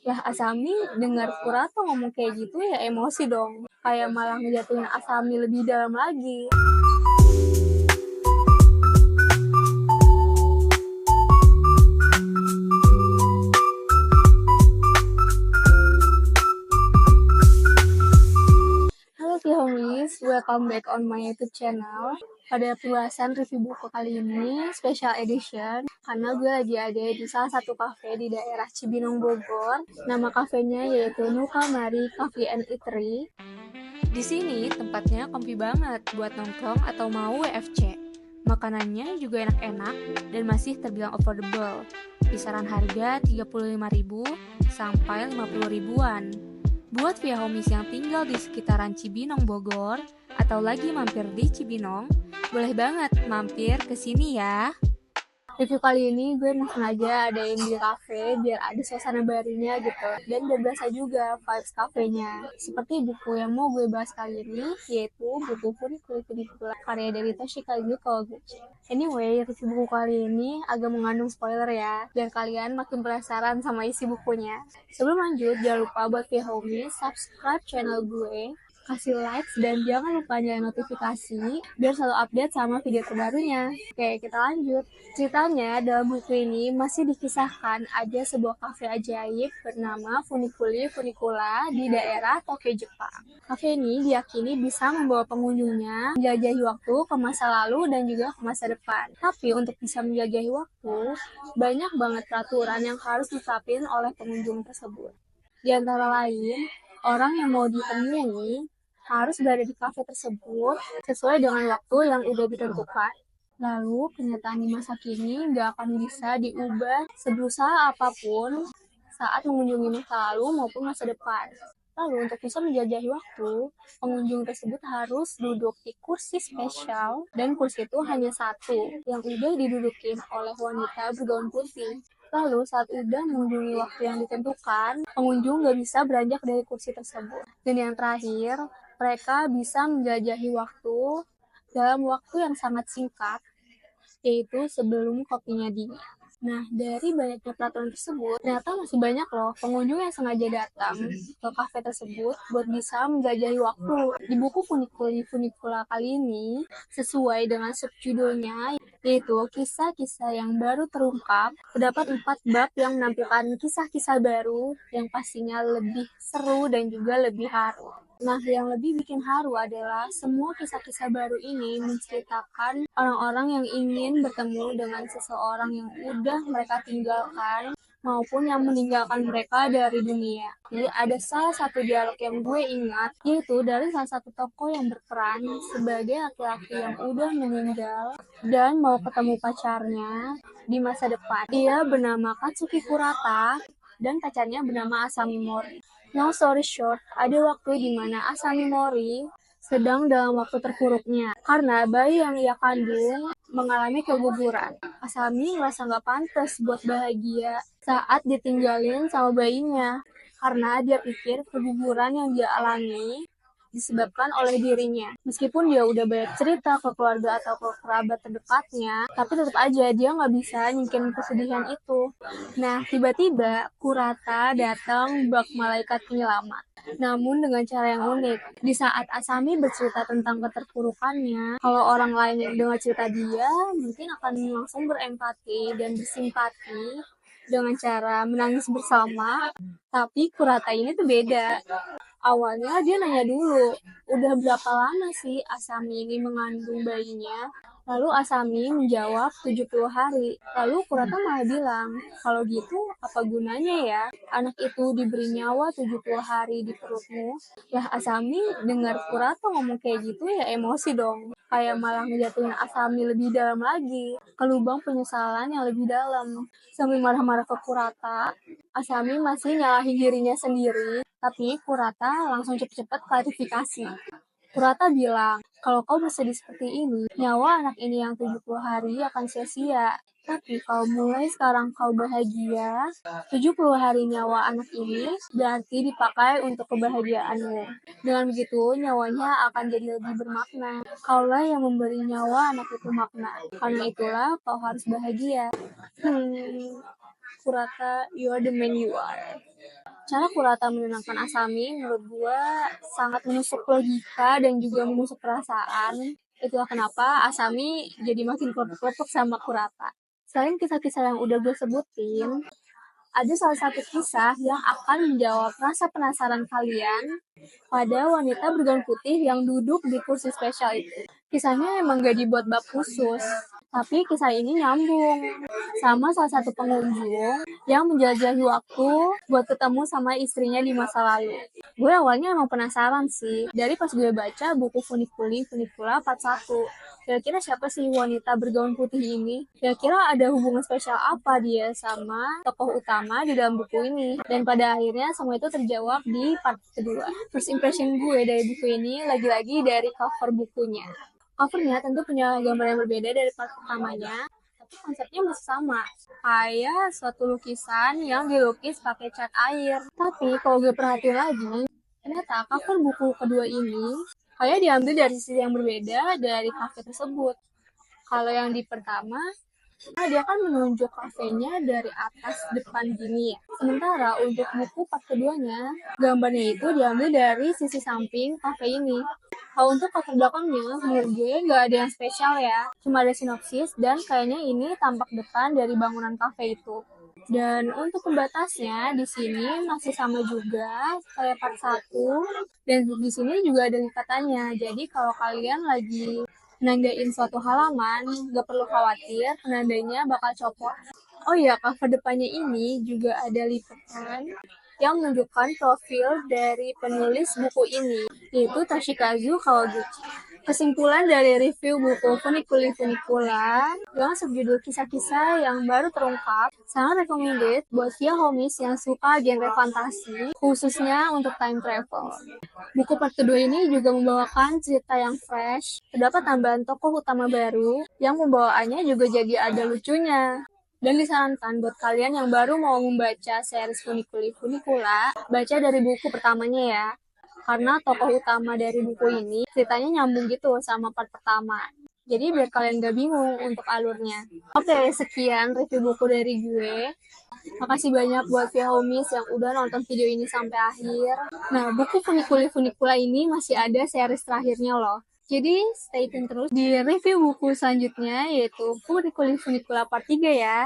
Lah Asami dengar Kurata ngomong kayak gitu ya emosi dong. Kayak malah ngejatuhin Asami lebih dalam lagi. Halo homies, welcome back on my YouTube channel. Pada pembahasan review buku kali ini, special edition, karena gue lagi ada di salah satu cafe di daerah Cibinong, Bogor. Nama kafenya yaitu Nukamari Coffee and Eatery. Di sini tempatnya comfy banget buat nongkrong atau mau WFC. Makanannya juga enak-enak dan masih terbilang affordable. Kisaran harga 35.000 sampai 50 ribuan. Buat via homies yang tinggal di sekitaran Cibinong, Bogor, atau lagi mampir di Cibinong, boleh banget mampir ke sini ya. Review kali ini gue mau sengaja adain di cafe biar ada suasana barunya gitu. Dan biar berasa juga vibes kafenya. Seperti buku yang mau gue bahas kali ini, yaitu buku Funicula karya dari Toshikazu Kawaguchi. Anyway, review buku kali ini agak mengandung spoiler ya, biar kalian makin penasaran sama isi bukunya. Sebelum lanjut, jangan lupa buat via homies subscribe channel gue, kasih likes, dan jangan lupa nyalain notifikasi biar selalu update sama video terbarunya. Oke, kita lanjut. Ceritanya dalam buku ini masih dikisahkan ada sebuah kafe ajaib bernama Funicula di daerah Tokyo, Jepang. Kafe ini diyakini bisa membawa pengunjungnya menjelajahi waktu ke masa lalu dan juga ke masa depan. Tapi untuk bisa menjelajahi waktu, banyak banget peraturan yang harus diterapin oleh pengunjung tersebut. Di antara lain, orang yang mau ditemui harus berada di kafe tersebut sesuai dengan waktu yang udah ditentukan. Lalu, kenyataan di masa kini nggak akan bisa diubah seberusaha apapun saat mengunjungi masa lalu maupun masa depan. Lalu, untuk bisa menjelajahi waktu, pengunjung tersebut harus duduk di kursi spesial, dan kursi itu hanya satu, yang udah didudukin oleh wanita bergaun putih. Lalu saat udah mengunjungi waktu yang ditentukan, pengunjung nggak bisa beranjak dari kursi tersebut. Dan yang terakhir, mereka bisa menjelajahi waktu dalam waktu yang sangat singkat, yaitu sebelum kopinya dingin. Nah, dari banyaknya peraturan tersebut, ternyata masih banyak loh pengunjung yang sengaja datang ke kafe tersebut buat bisa menjelajahi waktu. Di buku Funicula kali ini, sesuai dengan subjudulnya, yaitu kisah-kisah yang baru terungkap, terdapat 4 bab yang menampilkan kisah-kisah baru yang pastinya lebih seru dan juga lebih haru. Nah, yang lebih bikin haru adalah semua kisah-kisah baru ini menceritakan orang-orang yang ingin bertemu dengan seseorang yang udah mereka tinggalkan maupun yang meninggalkan mereka dari dunia. Jadi ada salah satu dialog yang gue ingat, yaitu dari salah satu tokoh yang berperan sebagai laki-laki yang udah meninggal dan mau ketemu pacarnya di masa depan. Dia bernama Katsuki Kurata dan pacarnya bernama Asami Mori. Long story short, ada waktu di mana Asami Mori sedang dalam waktu terpuruknya karena bayi yang ia kandung mengalami keguguran. Asami merasa nggak pantas buat bahagia saat ditinggalin sama bayinya karena dia pikir keguguran yang dia alami disebabkan oleh dirinya. Meskipun dia udah banyak cerita ke keluarga atau ke kerabat terdekatnya, tapi tetap aja dia nggak bisa nyingkirin kesedihan itu. Nah, tiba-tiba Kurata datang bak malaikat penyelamat. Namun dengan cara yang unik. Di saat Asami bercerita tentang keterpurukannya, kalau orang lain yang dengar cerita dia, mungkin akan langsung berempati dan bersimpati dengan cara menangis bersama. Tapi Kurata ini tuh beda. Awalnya dia nanya dulu, udah berapa lama sih Asami ini mengandung bayinya? Lalu Asami menjawab 70 hari. Lalu Kurata malah bilang, kalau gitu apa gunanya ya anak itu diberi nyawa 70 hari di perutmu? Lah Asami dengar Kurata ngomong kayak gitu ya emosi dong. Kayak malah ngejatuhin Asami lebih dalam lagi, ke lubang penyesalan yang lebih dalam. Sambil marah-marah ke Kurata, Asami masih nyalahin dirinya sendiri. Tapi Kurata langsung cepet-cepet klarifikasi. Kurata bilang, kalau kau bersedih seperti ini, nyawa anak ini yang 70 hari akan sia-sia. Tapi kalau mulai sekarang kau bahagia, 70 hari nyawa anak ini berarti dipakai untuk kebahagiaanmu. Dengan begitu, nyawanya akan jadi lebih bermakna. Kaulah yang memberi nyawa anak itu makna. Karena itulah kau harus bahagia. Kurata, you are the man you are. Cara Kurata menenangkan Asami menurut gue sangat menusuk logika dan juga menusuk perasaan. Itulah kenapa Asami jadi makin kelompok sama Kurata. Selain kisah-kisah yang udah gue sebutin, ada salah satu kisah yang akan menjawab rasa penasaran kalian pada wanita bergaun putih yang duduk di kursi spesial itu. Kisahnya emang gak dibuat bab khusus, tapi kisah ini nyambung sama salah satu pengunjung yang menjelajahi waktu buat ketemu sama istrinya di masa lalu. Gue awalnya emang penasaran sih, dari pas gue baca buku Funicula part 1. Kira-kira siapa sih wanita bergaun putih ini? Kira-kira ada hubungan spesial apa dia sama tokoh utama di dalam buku ini? Dan pada akhirnya semua itu terjawab di part kedua. First impression gue dari buku ini lagi-lagi dari cover bukunya. Covernya tentu punya gambar yang berbeda dari part pertamanya, tapi konsepnya masih sama, kayak suatu lukisan yang dilukis pakai cat air. Tapi kalau gue perhatiin lagi, ternyata cover buku kedua ini kayak diambil dari sisi yang berbeda dari kafe tersebut. Kalau yang di pertama, dia kan menunjuk kafenya dari atas depan gini ya. Sementara untuk buku part keduanya, gambarnya itu diambil dari sisi samping kafe ini. Kalau untuk cover belakangnya, menurut gue nggak ada yang spesial ya. Cuma ada sinopsis dan kayaknya ini tampak depan dari bangunan kafe itu. Dan untuk pembatasnya di sini masih sama juga kayak part 1. Dan di sini juga ada likatannya. Jadi kalau kalian lagi nandain suatu halaman, nggak perlu khawatir penandanya bakal copot. Oh iya, cover depannya ini juga ada lipatan yang menunjukkan profil dari penulis buku ini, yaitu Toshikazu Kawaguchi. Kesimpulan dari review buku Funicula yang berjudul kisah-kisah yang baru terungkap, sangat recommended buat via homies yang suka genre fantasi, khususnya untuk time travel. Buku part kedua ini juga membawakan cerita yang fresh, terdapat tambahan tokoh utama baru, yang pembawaannya juga jadi ada lucunya. Dan disarankan buat kalian yang baru mau membaca series Funicula, baca dari buku pertamanya ya. Karena tokoh utama dari buku ini ceritanya nyambung gitu sama part pertama. Jadi biar kalian gak bingung untuk alurnya. Oke, sekian review buku dari gue. Makasih banyak buat via homies yang udah nonton video ini sampai akhir. Nah, buku Funicula ini masih ada series terakhirnya loh. Jadi stay tune terus di review buku selanjutnya, yaitu Funicula part 3 ya.